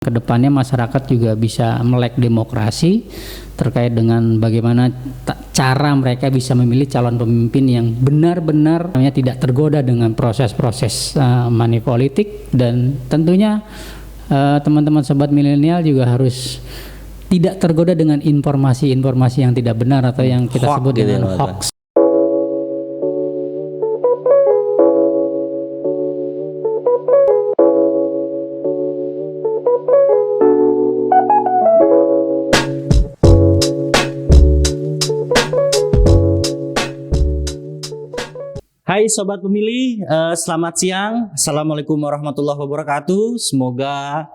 Kedepannya masyarakat juga bisa melek demokrasi terkait dengan bagaimana cara mereka bisa memilih calon pemimpin yang benar-benar tidak tergoda dengan proses-proses money politik, dan tentunya teman-teman sobat milenial juga harus tidak tergoda dengan informasi-informasi yang tidak benar atau yang kita sebut dengan hoax. Hai Sobat Pemilih, selamat siang. Assalamualaikum warahmatullahi wabarakatuh. Semoga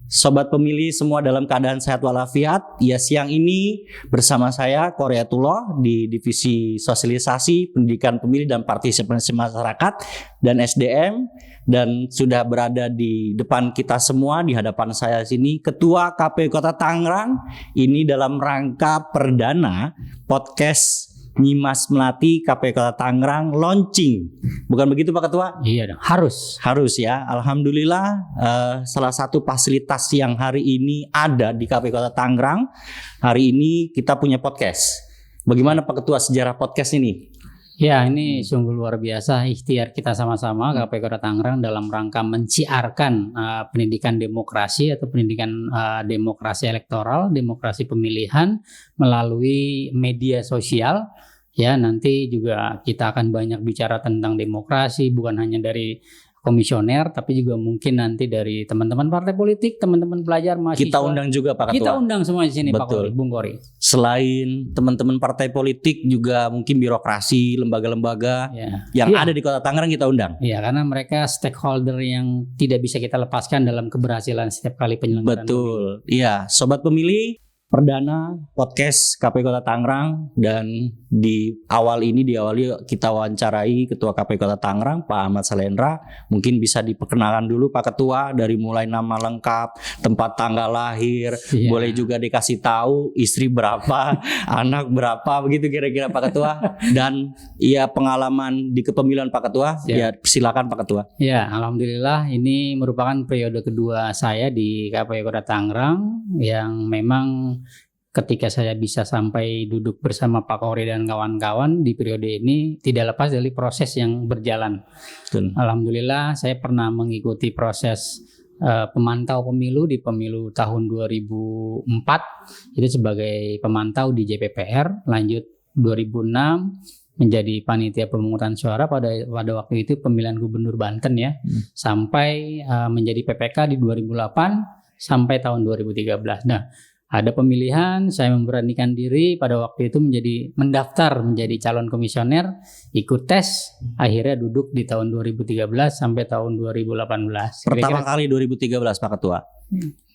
Sobat Pemilih semua dalam keadaan sehat walafiat. Ya, siang ini bersama saya Koryatullah di Divisi Sosialisasi, Pendidikan Pemilih dan Partisipasi Masyarakat dan SDM, dan sudah berada di depan kita semua, di hadapan saya sini Ketua KPU Kota Tangerang. Ini dalam rangka perdana podcast Nyimas Melati KPU Kota Tangerang launching. Bukan begitu Pak Ketua? Iya dong, harus ya. Alhamdulillah salah satu fasilitas yang hari ini ada di KPU Kota Tangerang, hari ini kita punya podcast. Bagaimana Pak Ketua sejarah podcast ini? Ya, ini sungguh luar biasa ikhtiar kita sama-sama KPU Kota Tangerang dalam rangka menciarkan pendidikan demokrasi atau pendidikan demokrasi elektoral, demokrasi pemilihan melalui media sosial. Ya, nanti juga kita akan banyak bicara tentang demokrasi, bukan hanya dari komisioner, tapi juga mungkin nanti dari teman-teman partai politik, teman-teman pelajar, mahasiswa. Kita undang juga Pak Ketua. Kita undang semua di sini. Betul. Pak Bung Kori. Selain teman-teman partai politik, juga mungkin birokrasi, lembaga-lembaga yang ada di Kota Tangerang kita undang. Iya, karena mereka stakeholder yang tidak bisa kita lepaskan dalam keberhasilan setiap kali penyelenggaraan. Betul. Iya, Sobat Pemilih, perdana podcast KPU Kota Tangerang, dan diawali kita wawancarai Ketua KPU Kota Tangerang Pak Ahmad Salendra. Mungkin bisa diperkenalkan dulu Pak Ketua, dari mulai nama lengkap, tempat tanggal lahir, boleh juga dikasih tahu istri berapa, anak berapa, begitu kira-kira Pak Ketua, dan pengalaman di kepemilian Pak Ketua. Ya, silakan Pak Ketua. Ya, alhamdulillah ini merupakan periode kedua saya di KPU Kota Tangerang, yang memang ketika saya bisa sampai duduk bersama Pak Kori dan kawan-kawan di periode ini tidak lepas dari proses yang berjalan. Betul. Alhamdulillah saya pernah mengikuti proses pemantau pemilu di pemilu tahun 2004 itu sebagai pemantau di JPPR, lanjut 2006 menjadi panitia pemungutan suara pada waktu itu pemilihan gubernur Banten ya, sampai menjadi PPK di 2008 sampai tahun 2013. Nah, ada pemilihan, saya memberanikan diri pada waktu itu mendaftar menjadi calon komisioner, ikut tes, akhirnya duduk di tahun 2013 sampai tahun 2018. Pertama kali 2013 Pak Ketua.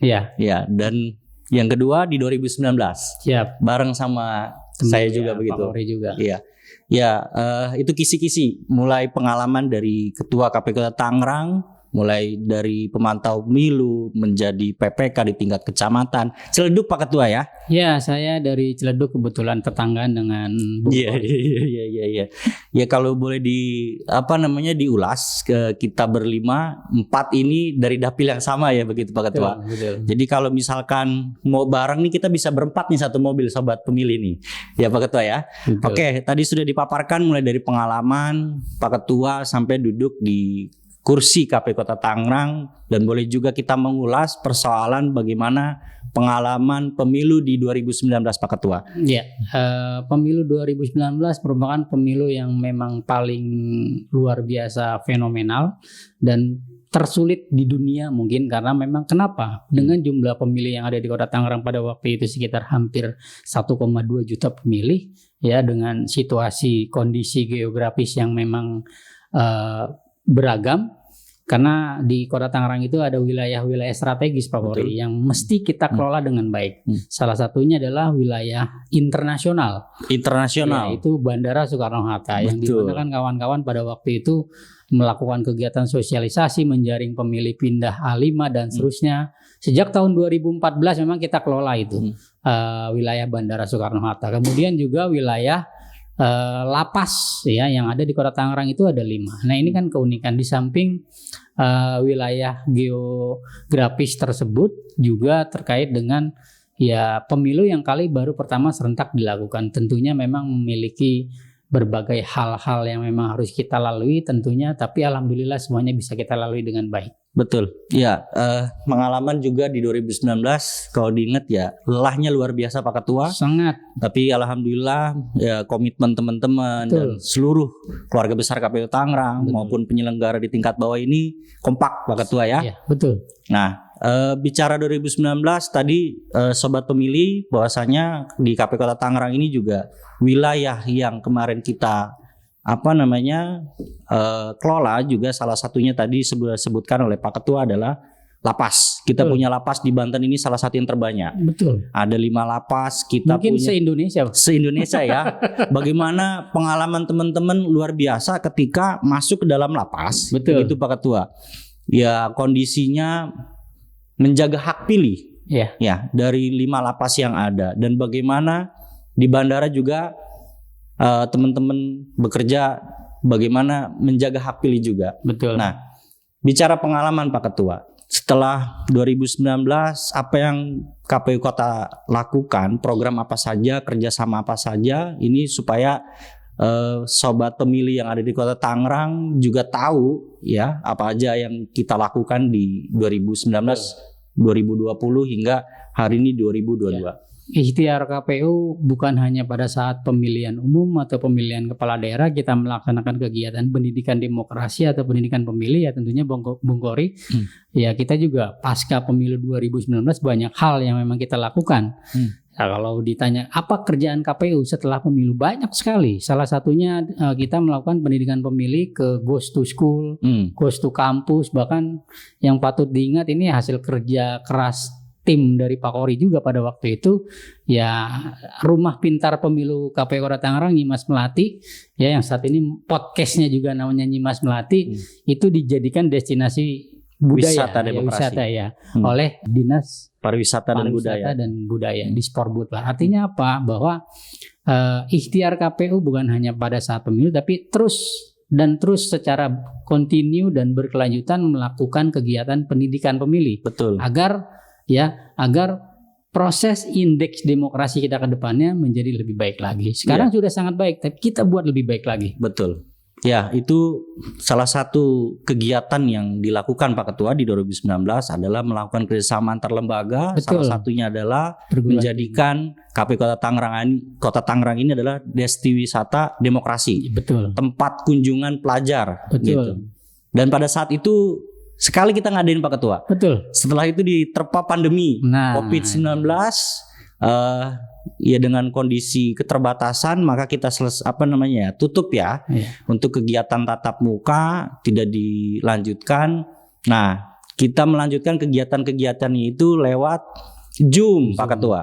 Iya. Ya, dan yang kedua di 2019. Siap. Bareng sama saya juga begitu. Pak Kori juga. Iya. Ya, itu kisi-kisi mulai pengalaman dari Ketua KPU Kota Tangerang, mulai dari pemantau pemilu menjadi PPK di tingkat kecamatan. Ciledug Pak Ketua ya? Ya, saya dari Ciledug, kebetulan tetanggaan dengan Bung Kori. Iya. Ya, kalau boleh diulas ke kita berlima, 4 ini dari dapil yang sama ya, begitu Pak Ketua. Betul. Jadi kalau misalkan mau bareng nih, kita bisa berempat nih satu mobil Sobat Pemilih nih. Ya Pak Ketua ya. Betul. Oke, tadi sudah dipaparkan mulai dari pengalaman Pak Ketua sampai duduk di kursi KPU Kota Tangerang, dan boleh juga kita mengulas persoalan bagaimana pengalaman pemilu di 2019 Pak Ketua. Ya, pemilu 2019 merupakan pemilu yang memang paling luar biasa fenomenal dan tersulit di dunia mungkin, karena memang kenapa? Dengan jumlah pemilih yang ada di Kota Tangerang pada waktu itu sekitar hampir 1,2 juta pemilih, ya, dengan situasi kondisi geografis yang memang beragam, karena di Kota Tangerang itu ada wilayah-wilayah strategis Pak Kori yang mesti kita kelola dengan baik. Salah satunya adalah wilayah internasional. Yaitu Bandara Soekarno-Hatta, yang dimana kan kawan-kawan pada waktu itu melakukan kegiatan sosialisasi, menjaring pemilih pindah A5 dan seterusnya. Sejak tahun 2014 memang kita kelola itu wilayah Bandara Soekarno-Hatta. Kemudian juga wilayah lapas ya yang ada di Kota Tangerang itu ada 5. Nah ini kan keunikan, di samping wilayah geografis tersebut juga terkait dengan ya pemilu yang kali baru pertama serentak dilakukan. Tentunya memang memiliki berbagai hal-hal yang memang harus kita lalui tentunya, tapi alhamdulillah semuanya bisa kita lalui dengan baik. Betul. Ya, pengalaman juga di 2019 kalau diingat ya lelahnya luar biasa Pak Ketua. Sangat. Tapi alhamdulillah ya komitmen teman-teman dan seluruh keluarga besar KPU Tangerang maupun penyelenggara di tingkat bawah ini kompak Pak Ketua ya. Iya, betul. Nah, bicara 2019 tadi sobat pemilih bahwasanya di KPU Kota Tangerang ini juga wilayah yang kemarin kita kelola juga salah satunya tadi disebutkan oleh Pak Ketua adalah lapas. Kita punya lapas di Banten ini salah satu yang terbanyak. Betul. Ada 5 lapas. Kita mungkin punya se-Indonesia ya. Bagaimana pengalaman teman-teman luar biasa ketika masuk ke dalam lapas. Betul. Itu Pak Ketua. Ya kondisinya menjaga hak pilih. Ya dari 5 lapas yang ada, dan bagaimana di bandara juga teman-teman bekerja bagaimana menjaga hak pilih juga. Betul. Nah, bicara pengalaman Pak Ketua, setelah 2019 apa yang KPU Kota lakukan, program apa saja, kerjasama apa saja, ini supaya sobat pemilih yang ada di Kota Tangerang juga tahu ya apa aja yang kita lakukan di 2019, 2020 hingga hari ini 2022. Ya. Ikhtiar KPU bukan hanya pada saat pemilihan umum atau pemilihan kepala daerah kita melaksanakan kegiatan pendidikan demokrasi atau pendidikan pemilih ya tentunya Bung Kori. Ya kita juga pasca pemilu 2019 banyak hal yang memang kita lakukan. Nah, kalau ditanya apa kerjaan KPU setelah pemilu, banyak sekali. Salah satunya kita melakukan pendidikan pemilih ke Ghost to School, Ghost to Campus, bahkan yang patut diingat ini hasil kerja keras tim dari Pak Kori juga pada waktu itu ya, Rumah Pintar Pemilu KPU Kota Tangerang Nyimas Melati ya, yang saat ini podcastnya juga namanya Nyimas Melati, itu dijadikan destinasi budaya wisata ya oleh Dinas Pariwisata dan Budaya di Sporbud lah. Artinya apa? Bahwa ikhtiar KPU bukan hanya pada saat pemilu tapi terus secara kontinu dan berkelanjutan melakukan kegiatan pendidikan pemilih. Betul. Agar proses indeks demokrasi kita ke depannya menjadi lebih baik lagi. Sekarang sudah sangat baik, tapi kita buat lebih baik lagi. Betul. Ya, itu salah satu kegiatan yang dilakukan Pak Ketua di 2019 adalah melakukan kerjasama antar lembaga. Betul. Salah satunya adalah menjadikan KPU Kota Tangerang ini adalah destinasi wisata demokrasi. Betul. Tempat kunjungan pelajar. Betul. Gitu. Dan pada saat itu sekali kita ngadain Pak Ketua. Betul. Setelah itu diterpa pandemi COVID-19, ya dengan kondisi keterbatasan maka kita tutup ya. Untuk kegiatan tatap muka tidak dilanjutkan. Nah, kita melanjutkan kegiatan-kegiatan itu lewat Zoom Pak Ketua.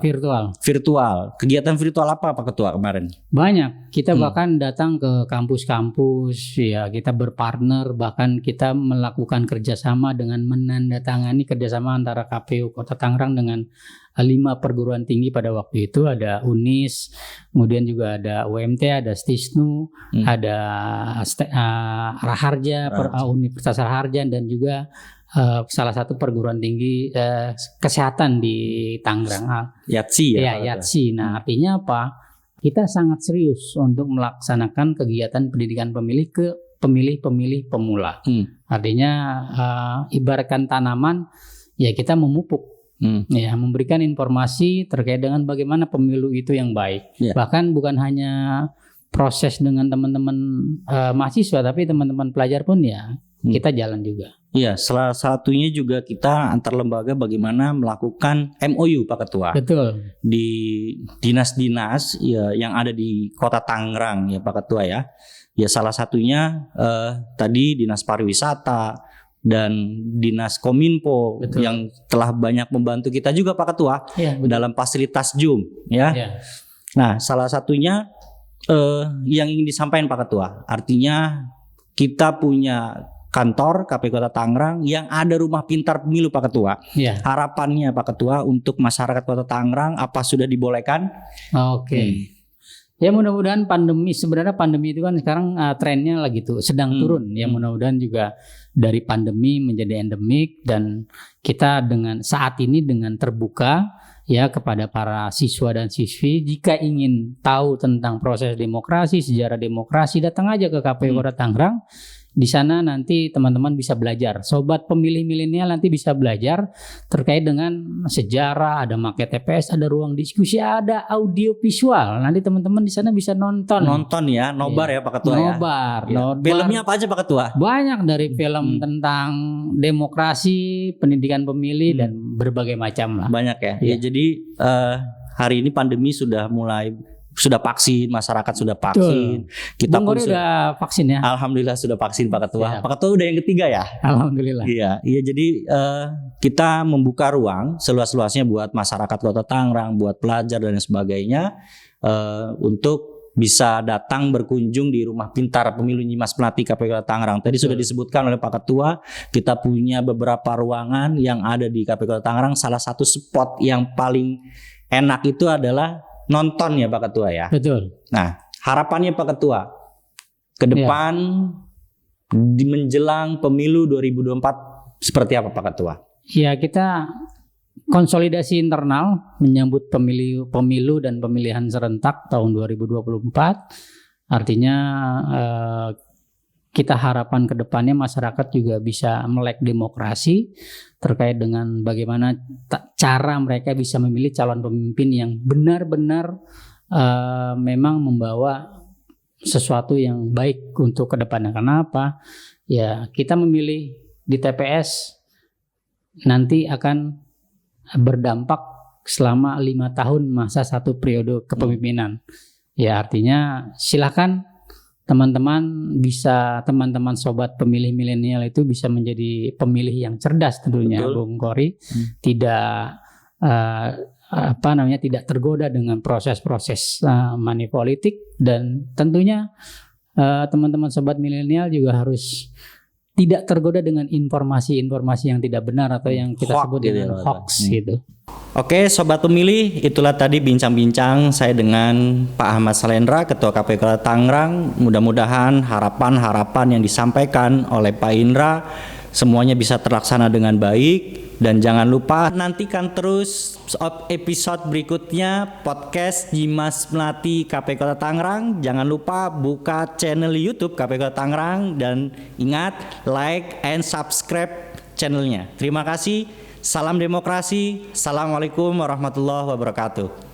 Virtual. Kegiatan virtual apa Pak Ketua kemarin? Banyak. Kita bahkan datang ke kampus-kampus ya, kita berpartner, bahkan kita melakukan kerjasama dengan menandatangani kerjasama antara KPU Kota Tangerang dengan 5 perguruan tinggi pada waktu itu. Ada UNIS, kemudian juga ada UMT, ada Stisnu, ada Raharja, Universitas Raharja, dan juga salah satu perguruan tinggi kesehatan di Tangerang, Yatsi ya. Yatsi. Nah, artinya apa? Kita sangat serius untuk melaksanakan kegiatan pendidikan pemilih ke pemilih-pemilih pemula. Artinya ibaratkan tanaman, ya kita memupuk. Ya, memberikan informasi terkait dengan bagaimana pemilu itu yang baik. Bahkan bukan hanya proses dengan teman-teman mahasiswa, tapi teman-teman pelajar pun ya kita jalan juga. Iya, salah satunya juga kita antar lembaga bagaimana melakukan MOU Pak Ketua. Betul. Di dinas-dinas ya yang ada di Kota Tangerang ya Pak Ketua ya. Ya salah satunya tadi Dinas Pariwisata dan Dinas Kominfo. Betul. Yang telah banyak membantu kita juga Pak Ketua dalam fasilitas Zoom ya. Nah, salah satunya yang ingin disampaikan Pak Ketua, artinya kita punya kantor KPU Kota Tangerang yang ada rumah pintar pemilu Pak Ketua. Harapannya Pak Ketua untuk masyarakat Kota Tangerang apa sudah dibolehkan? Oke. Ya mudah-mudahan sebenarnya pandemi itu kan sekarang trennya lagi sedang turun. Ya mudah-mudahan juga dari pandemi menjadi endemik, dan kita saat ini dengan terbuka ya kepada para siswa dan siswi, jika ingin tahu tentang proses demokrasi, sejarah demokrasi, datang aja ke KPU Kota Tangerang. Di sana nanti teman-teman bisa belajar. Sobat pemilih milenial nanti bisa belajar terkait dengan sejarah, ada market TPS, ada ruang diskusi, ada audio visual. Nanti teman-teman di sana bisa nonton ya, nobar ya Pak Ketua ya. Nobar. Filmnya apa aja Pak Ketua? Banyak, dari film tentang demokrasi, pendidikan pemilih, dan berbagai macam lah. Banyak ya. Ya jadi hari ini pandemi sudah vaksin, masyarakat sudah vaksin. Kita Bung Gori sudah vaksin ya? Alhamdulillah sudah vaksin Pak Ketua. Pak Ketua udah yang ketiga ya? Alhamdulillah. Iya. Jadi kita membuka ruang seluas-luasnya buat masyarakat Kota Tangerang, buat pelajar dan sebagainya, untuk bisa datang berkunjung di Rumah Pintar Pemilu Nyimas Melati KPU Kota Tangerang. Tadi sudah disebutkan oleh Pak Ketua, kita punya beberapa ruangan yang ada di KPU Kota Tangerang. Salah satu spot yang paling enak itu adalah nonton ya Pak Ketua ya. Betul. Nah, harapannya Pak Ketua ke depan di menjelang pemilu 2024 seperti apa Pak Ketua? Ya, kita konsolidasi internal menyambut pemilu dan pemilihan serentak tahun 2024. Artinya kita harapan ke depannya masyarakat juga bisa melek demokrasi terkait dengan bagaimana cara mereka bisa memilih calon pemimpin yang benar-benar memang membawa sesuatu yang baik untuk ke depannya. Karena apa? Ya, kita memilih di TPS nanti akan berdampak selama 5 tahun masa satu periode kepemimpinan. Ya, artinya silakan teman-teman sobat pemilih milenial itu bisa menjadi pemilih yang cerdas tentunya. Betul. Bung Gori, tidak tidak tergoda dengan proses-proses money politik, dan tentunya teman-teman sobat milenial juga harus tidak tergoda dengan informasi-informasi yang tidak benar atau yang kita sebut dengan hoax gitu. Oke, sobat pemilih, itulah tadi bincang-bincang saya dengan Pak Ahmad Salendra, Ketua KPU Kota Tangerang. Mudah-mudahan harapan-harapan yang disampaikan oleh Pak Indra semuanya bisa terlaksana dengan baik. Dan jangan lupa nantikan terus episode berikutnya podcast Nyimas Melati KPU Kota Tangerang. Jangan lupa buka channel YouTube KPU Kota Tangerang dan ingat like and subscribe channelnya. Terima kasih. Salam demokrasi. Assalamualaikum warahmatullahi wabarakatuh.